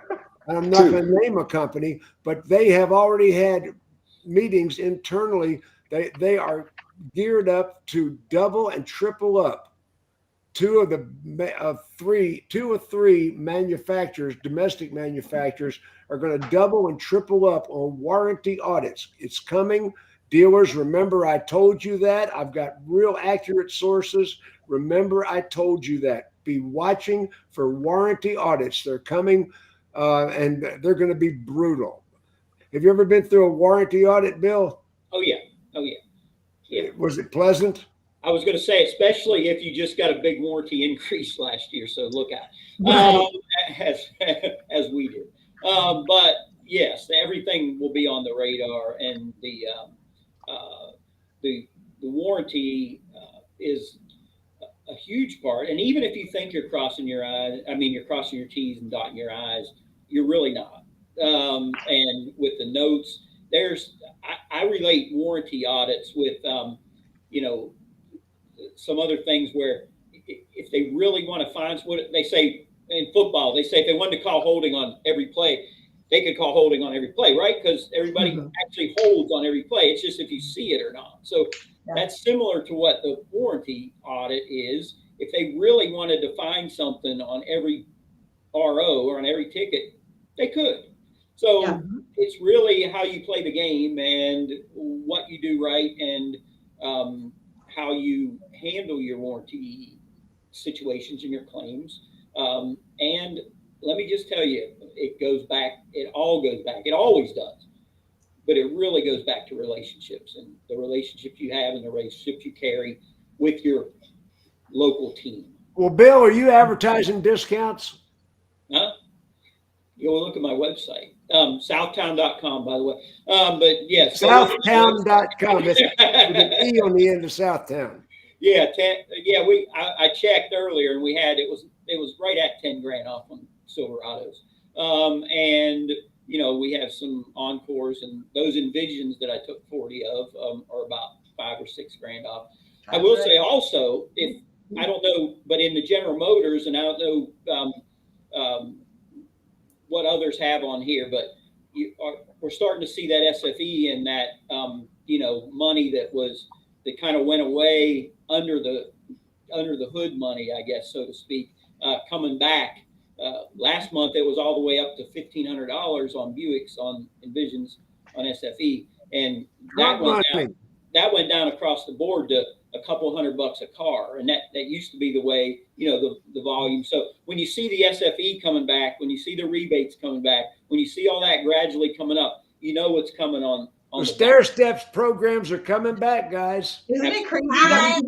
I'm not Two. going to name a company, but they have already had meetings internally. They are geared up to double and triple up. Two of three manufacturers, domestic manufacturers, are going to double and triple up on warranty audits. It's coming. Dealers, remember I told you that. I've got real accurate sources. Remember I told you that. Be watching for warranty audits. They're coming, and they're going to be brutal. Have you ever been through a warranty audit, Bill? Oh yeah. Yeah. Was it pleasant? I was going to say, especially if you just got a big warranty increase last year. So look out, as we did. But yes, everything will be on the radar, and the warranty is a huge part. And even if you think you're crossing your T's and dotting your I's, you're really not. And with the notes, I relate warranty audits with, some other things where if they really want to find what they say in football, they say if they wanted to call holding on every play, they could call holding on every play, right? Because everybody actually holds on every play. It's just if you see it or not. So that's similar to what the warranty audit is. If they really wanted to find something on every RO or on every ticket, they could. So it's really how you play the game and what you do right, and how you handle your warranty situations and your claims. And let me just tell you, it goes back. It all goes back. It always does. But it really goes back to relationships, and the relationships you have and the relationships you carry with your local team. Well, Bill, are you advertising discounts? Huh? You'll look at my website, southtown.com, by the way. But yes, Southtown.com. It's with an E on the end of Southtown. Yeah, I checked earlier, and it was right at 10 grand off on Silverados. And we have some Encores, and those Envisions that I took 40 of are about 5 or 6 grand off. I will say also, if I don't know, but in the General Motors, and I don't know what others have on here, but we're starting to see that SFE and that money that kind of went away under the hood money, I guess, so to speak, coming back. Last month it was all the way up to $1,500 on Buicks, on Envisions, on SFE, and that went down across the board to a couple $100 a car, and that used to be the way, the volume. So when you see the SFE coming back, when you see the rebates coming back, when you see all that gradually coming up, what's coming on the stair steps programs are coming back, guys. Isn't it crazy that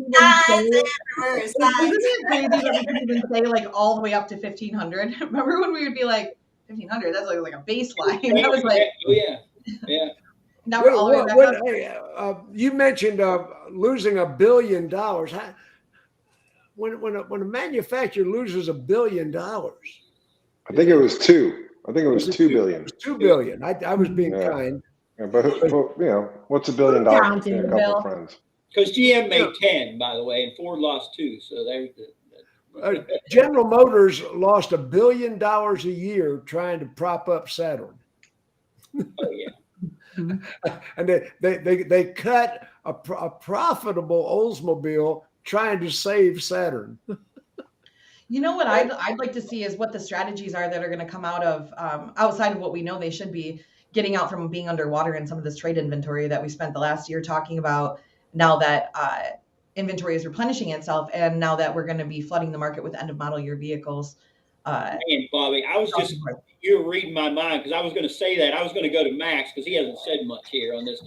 we can even say like all the way up to 1,500? Remember when we would be like 1,500? That's like a baseline. That was like, oh yeah. Now we're all the way back up. You mentioned losing $1 billion. When a manufacturer loses $1 billion, I think it was two. I think it was $2 billion. It was $2 billion. I was being kind. Yeah, but what's $1 billion? A couple of friends. Because GM made 10, by the way, and Ford lost 2. So there's General Motors lost $1 billion a year trying to prop up Saturn. Oh yeah. And they cut a profitable Oldsmobile trying to save Saturn. What I'd like to see is what the strategies are that are going to come out of outside of what we know they should be getting out from being underwater in some of this trade inventory that we spent the last year talking about. Now that inventory is replenishing itself, and now that we're going to be flooding the market with end of model year vehicles. And Bobbie, you were reading my mind, because I was going to say that. I was going to go to Max because he hasn't said much here on this.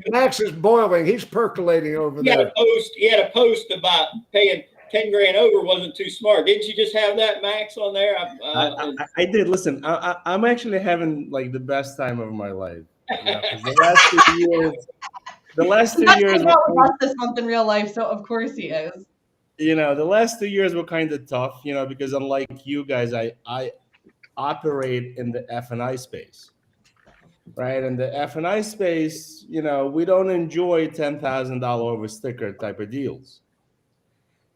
Max is boiling. He's percolating over there. He had a post about paying 10 grand over wasn't too smart. Didn't you just have that, Max, on there? I did. Listen, I'm actually having like the best time of my life. The last 2 years. This month in real life, so of course he is. The last 2 years were kind of tough, because unlike you guys, I operate in the F&I space, right? And the F&I space, we don't enjoy $10,000 over sticker type of deals.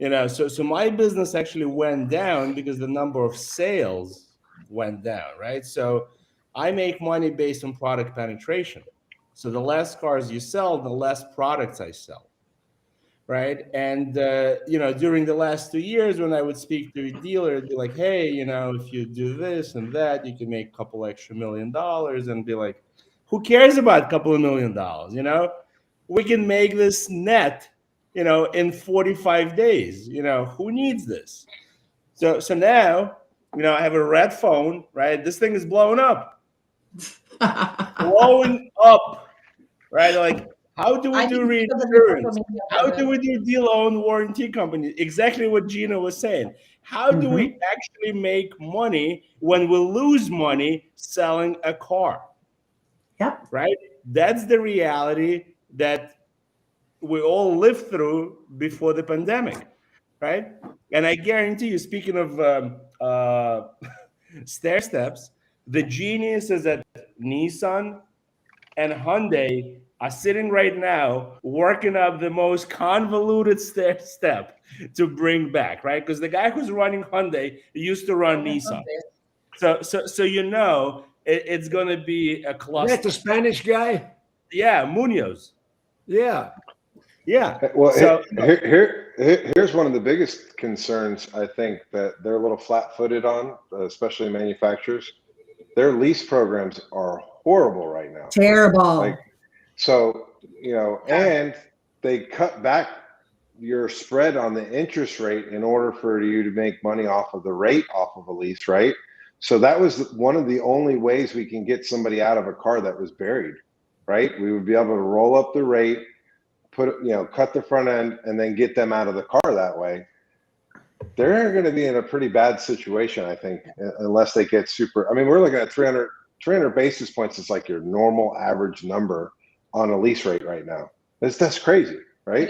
So my business actually went down because the number of sales went down, right? So I make money based on product penetration. So the less cars you sell, the less products I sell, right? And during the last 2 years, when I would speak to a dealer, it'd be like, hey, if you do this and that, you can make a couple extra $1 million, and be like, who cares about a couple of $1 million? We can make this net, in 45 days. Who needs this? So now, I have a red phone, right? This thing is blowing up, blowing up, right? Like, how do we do reinsurance? How do we do dealer-owned warranty company? Exactly what Geno was saying. How do we actually make money when we lose money selling a car? Yep. Right? That's the reality that we all lived through before the pandemic, right? And I guarantee you, speaking of stair steps, the geniuses at Nissan and Hyundai are sitting right now working up the most convoluted stair step to bring back, right? Because the guy who's running Hyundai used to run Nissan. So it's going to be a cluster. That's the Spanish guy? Yeah, Munoz. Yeah. Yeah. Well, So here's one of the biggest concerns, I think, that they're a little flat-footed on, especially manufacturers. Their lease programs are horrible right now. Terrible. And they cut back your spread on the interest rate in order for you to make money off of the rate off of a lease, right? So that was one of the only ways we can get somebody out of a car that was buried, right? We would be able to roll up the rate, cut the front end, and then get them out of the car that way. They're going to be in a pretty bad situation, I think, unless they get super. I mean, we're looking at 300 basis points is like your normal average number on a lease rate right now. That's crazy, right?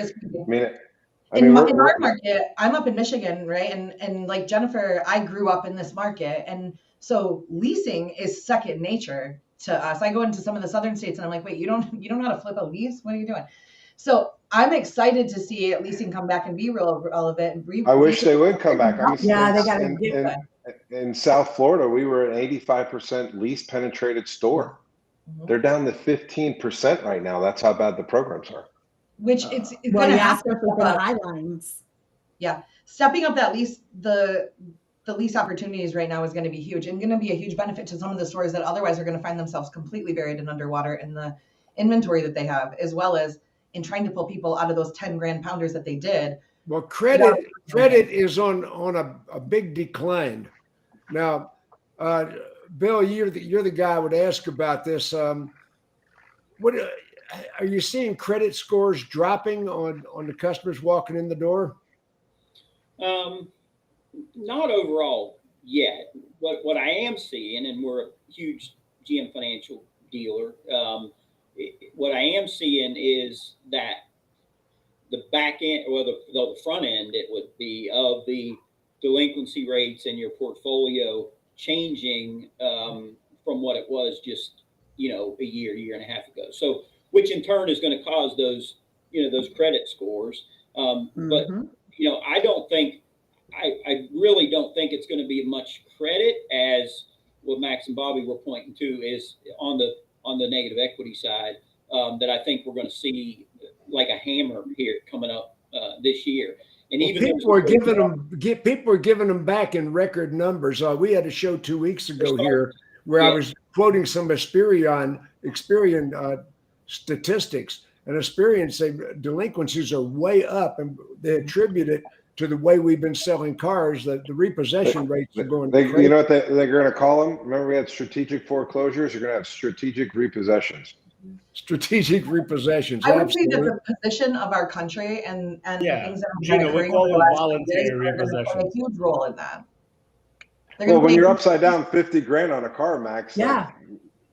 In our market, I'm up in Michigan, right? And like Jennifer, I grew up in this market, and so leasing is second nature to us. I go into some of the southern states and I'm like, wait, you don't know how to flip a lease? What are you doing? So I'm excited to see leasing come back and be real relevant. I wish they would come back. They got to get in South Florida, we were an 85% lease penetrated store. They're down to 15% right now. That's how bad the programs are. Which it's going to happen for the high lines. Yeah, stepping up that lease, the lease opportunities right now is going to be huge, and going to be a huge benefit to some of the stores that otherwise are going to find themselves completely buried and underwater in the inventory that they have, as well as in trying to pull people out of those 10 grand pounders that they did. Well, credit is on a big decline. Now, Bill, you're the guy I would ask about this. What are you seeing credit scores dropping on the customers walking in the door? Not overall yet. What I am seeing, and we're a huge GM Financial dealer, what I am seeing is that the back end, or the front end, it would be, of the delinquency rates in your portfolio changing from what it was just a year and a half ago. So, which in turn is going to cause those credit scores. But I really don't think it's going to be much credit, as what Max and Bobbie were pointing to is on the negative equity side, that I think we're going to see like a hammer here coming up this year. And even people are giving them back in record numbers. We had a show 2 weeks ago here where I was quoting some Experian statistics, and Experian said delinquencies are way up, and they attribute it to the way we've been selling cars. That the repossession rates are going. You know what they're going to call them? Remember, we had strategic foreclosures. You're going to have strategic repossessions. Strategic repossessions. I would say that the position of our country and the things that Geno, we call them voluntary repossessions. Play a huge role in that. Well, when you're upside down 50 grand on a car, Max. Yeah.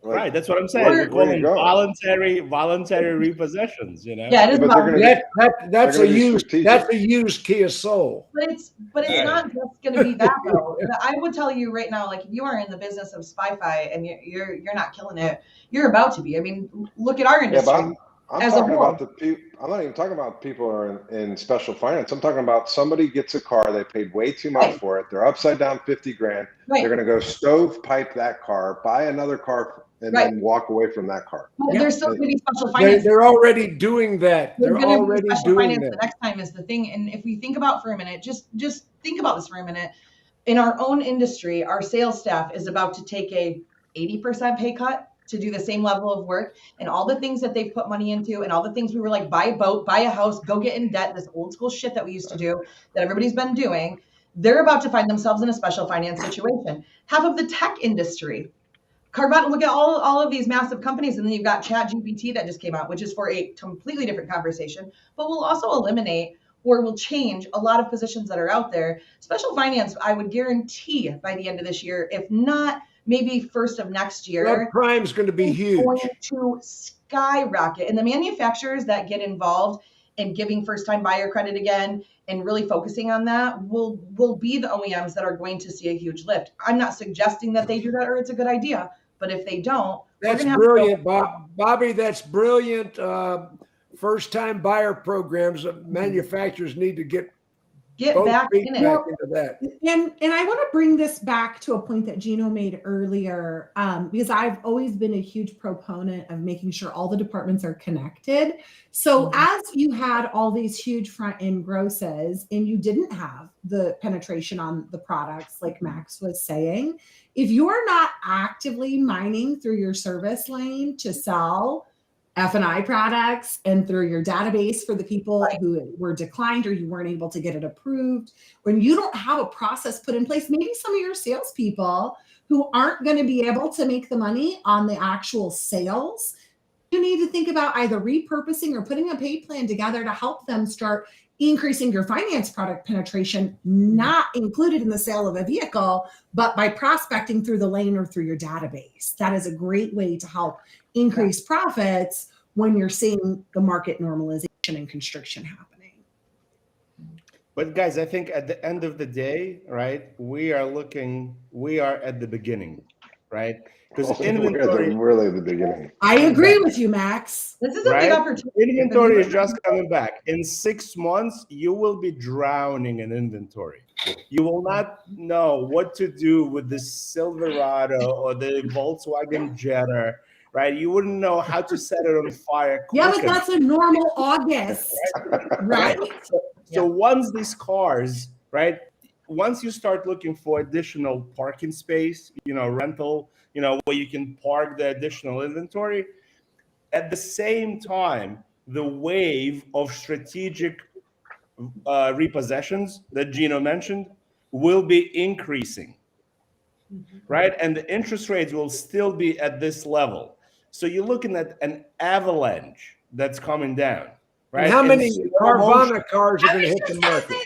Right, that's what I'm saying. We call them voluntary repossessions. Yeah, it is. That's a used Kia Soul. But it's not just going to be that though. I would tell you right now, like, if you are in the business of spy-fi and you're not killing it, you're about to be. I mean, look at our industry. I'm as a talking whole. about the people. I'm not even talking about people who are in special finance. I'm talking about somebody gets a car, they paid way too much Right. for it. They're upside down 50 grand. Right. They're going to go stovepipe that car, buy another car, and Right. then walk away from that car. But Yeah. there's still going to be special finance. They're already doing that. There's They're going to be already special doing finance that. the next time is the thing. And if we think about for a minute, just think about this for a minute. In our own industry, our sales staff is about to take a 80% pay cut to do the same level of work, and all the things that they've put money into, and all the things we were like, buy a boat, buy a house, go get in debt, this old school shit that we used to do, that everybody's been doing, they're about to find themselves in a special finance situation. Half of the tech industry, carve out and look at all of these massive companies, and then you've got ChatGPT that just came out, which is for a completely different conversation, but will also eliminate or will change a lot of positions that are out there. Special finance, I would guarantee by the end of this year, if not maybe first of next year, Subprime's going to be huge. going to skyrocket. And the manufacturers that get involved in giving first-time buyer credit again and really focusing on that will be the OEMs that are going to see a huge lift. I'm not suggesting that they do that or it's a good idea, but if they don't, That's we're brilliant, Bobbie. That's brilliant. First-time buyer programs. Manufacturers need to get both back feet in it. back into that. And I want to bring this back to a point that Geno made earlier, because I've always been a huge proponent of making sure all the departments are connected. So as you had all these huge front end grosses and you didn't have the penetration on the products like Max was saying, if you're not actively mining through your service lane to sell F&I products and through your database for the people who were declined or you weren't able to get it approved, when you don't have a process put in place, maybe some of your salespeople who aren't going to be able to make the money on the actual sales, you need to think about either repurposing or putting a pay plan together to help them start increasing your finance product penetration, not included in the sale of a vehicle, but by prospecting through the lane or through your database. That is a great way to help increase profits when you're seeing the market normalization and constriction happening. But guys, I think at the end of the day, right, we are at the beginning, right? Because inventory, really the beginning. I agree with you, Max. This is a big opportunity. Inventory is just coming back. In 6 months, you will be drowning in inventory. You will not know what to do with the Silverado or the Volkswagen Jetta, right? You wouldn't know how to set it on fire. Yeah, but that's a normal August, right? So once these cars, right, once you start looking for additional parking space, rental, where you can park the additional inventory, at the same time, the wave of strategic repossessions that Geno mentioned will be increasing, right? And the interest rates will still be at this level. So you're looking at an avalanche that's coming down, right? And how many Carvana cars are going to hit the market?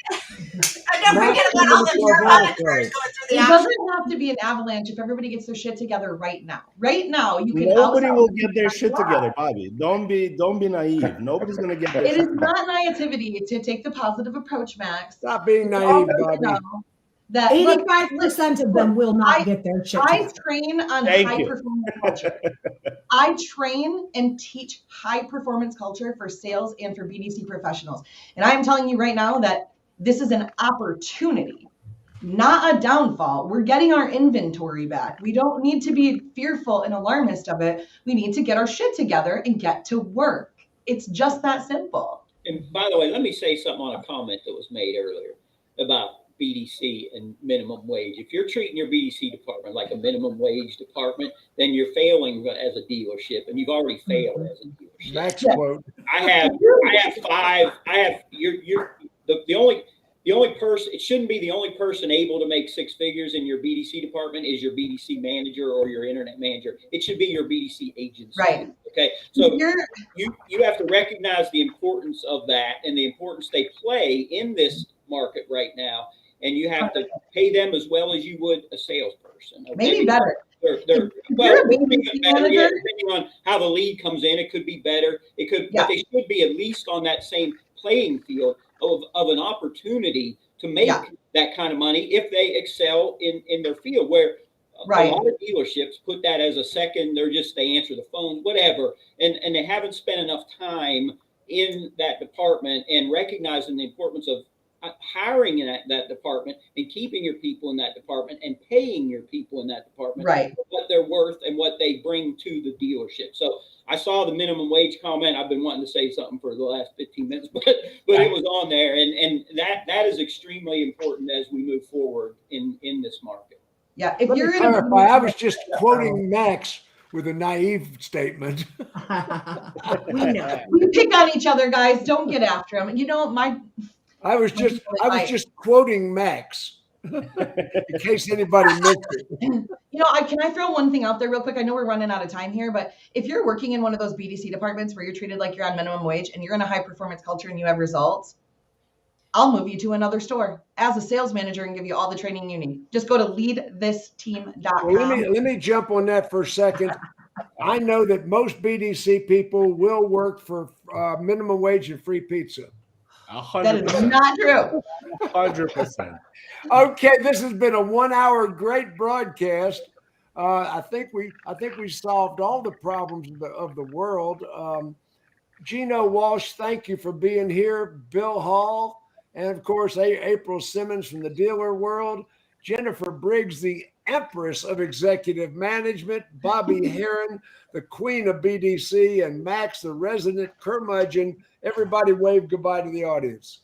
Don't forget about all the Carvana cars going through the It auction. doesn't have to be an avalanche if everybody gets their shit together right now. Right now, you can. Nobody will get their shit together, Bobbie. Don't be naive. Nobody's going to get their It shit is together. not naivety to take the positive approach, Max. Stop being naive, Bobbie. That 85% of them will not get their shit I together. train on Thank high you. performance culture. I train and teach high performance culture for sales and for BDC professionals. And I am telling you right now that this is an opportunity, not a downfall. We're getting our inventory back. We don't need to be fearful and alarmist of it. We need to get our shit together and get to work. It's just that simple. And by the way, let me say something on a comment that was made earlier about BDC and minimum wage. If you're treating your BDC department like a minimum wage department, then you're failing as a dealership, and you've already failed as a dealership. Max quote. I have five. You're the only person. It shouldn't be the only person able to make six figures in your BDC department is your BDC manager or your internet manager. It should be your BDC agency. Right. Okay. So you have to recognize the importance of that and the importance they play in this market right now. And you have to pay them as well as you would a salesperson. Okay? Maybe better. Depending on how the lead comes in, it could be better. It could, but they should be at least on that same playing field of an opportunity to make that kind of money if they excel in their field. Where Right. A lot of dealerships put that as a second. They answer the phone, whatever, and they haven't spent enough time in that department and recognizing the importance of hiring in that department and keeping your people in that department and paying your people in that department Right. what they're worth and what they bring to the dealership. So I saw the minimum wage comment. I've been wanting to say something for the last 15 minutes, but it was on there, and that is extremely important as we move forward in this market. Yeah, if Let you're me in a clarify. I was just quoting Max with a naive statement. We know. we pick on each other, guys. Don't get after them. You know, I was just quoting Max in case anybody missed it. You know, can I throw one thing out there real quick? I know we're running out of time here, but if you're working in one of those BDC departments where you're treated like you're on minimum wage and you're in a high performance culture and you have results, I'll move you to another store as a sales manager and give you all the training you need. Just go to leadthisteam.com. Well, let me jump on that for a second. I know that most BDC people will work for minimum wage and free pizza. 100%. That is not true. 100%. Okay, this has been a 1 hour great broadcast. I think we solved all the problems of the world. Geno, Walsh, thank you for being here. Bill Hall, and of course April Simmons from the dealer world. Jennifer Briggs, the Empress of Executive Management. Bobbie HerrMax, the Queen of BDC, and Max, the resident curmudgeon. Everybody wave goodbye to the audience.